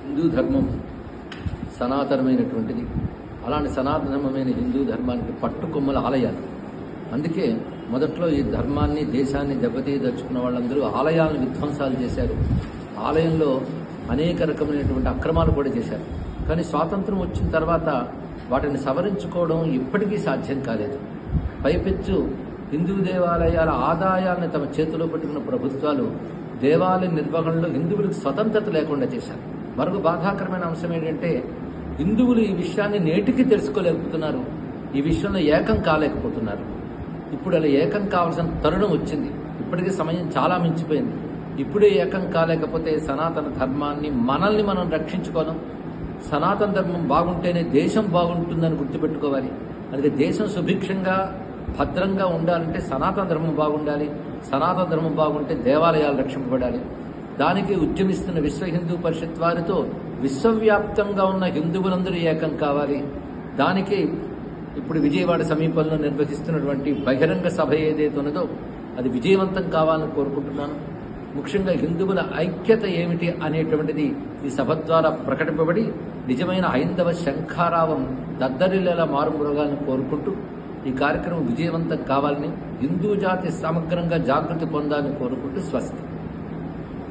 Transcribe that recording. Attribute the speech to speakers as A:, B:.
A: హిందూ ధర్మం సనాతనమైనటువంటిది. అలాంటి సనాతనమైన హిందూ ధర్మానికి పట్టుకొమ్మల ఆలయాలు. అందుకే మొదట్లో ఈ ధర్మాన్ని దేశాన్ని దెబ్బతీయదలుచుకున్న వాళ్ళందరూ ఆలయాలను విధ్వంసాలు చేశారు. ఆలయంలో అనేక రకమైనటువంటి అక్రమాలు కూడా చేశారు. కానీ స్వాతంత్రం వచ్చిన తర్వాత వాటిని సవరించుకోవడం ఇప్పటికీ సాధ్యం కాలేదు. పైపెచ్చు హిందూ దేవాలయాల ఆదాయాన్ని తమ చేతిలో పెట్టుకున్న ప్రభుత్వాలు దేవాలయ నిర్వహణలో హిందువులకు స్వతంత్రత లేకుండా చేశారు. మరొక బాధాకరమైన అంశం ఏంటంటే హిందువులు ఈ విషయాన్ని నేటికి తెలుసుకోలేకపోతున్నారు. ఈ విషయంలో ఏకం కాలేకపోతున్నారు. ఇప్పుడు అలా ఏకం కావాల్సిన తరుణం వచ్చింది. ఇప్పటికీ సమయం చాలా మించిపోయింది. ఇప్పుడే ఏకం కాలేకపోతే సనాతన ధర్మాన్ని మనల్ని మనం రక్షించుకోవడం, సనాతన ధర్మం బాగుంటేనే దేశం బాగుంటుందని గుర్తుపెట్టుకోవాలి. అందుకే దేశం సుభిక్షంగా భద్రంగా ఉండాలంటే సనాతన ధర్మం బాగుండాలి. సనాతన ధర్మం బాగుంటే దేవాలయాలు రక్షింపబడాలి. దానికి ఉద్యమిస్తున్న విశ్వ హిందూ పరిషత్ వారితో విశ్వవ్యాప్తంగా ఉన్న హిందువులందరూ ఏకం కావాలి. దానికి ఇప్పుడు విజయవాడ సమీపంలో నిర్వహిస్తున్నటువంటి బహిరంగ సభ ఏదైతే ఉన్నదో అది విజయవంతం కావాలని కోరుకుంటున్నాను. ముఖ్యంగా హిందువుల ఐక్యత ఏమిటి అనేటువంటిది ఈ సభ ద్వారా ప్రకటింపబడి నిజమైన హైందవ శంఖారావం దద్దరిల్లేలా మారుమృగాలను కోరుకుంటూ ఈ కార్యక్రమం విజయవంతం కావాలని, హిందూ జాతి సమగ్రంగా జాగృతి పొందాలని కోరుకుంటూ స్వస్తి.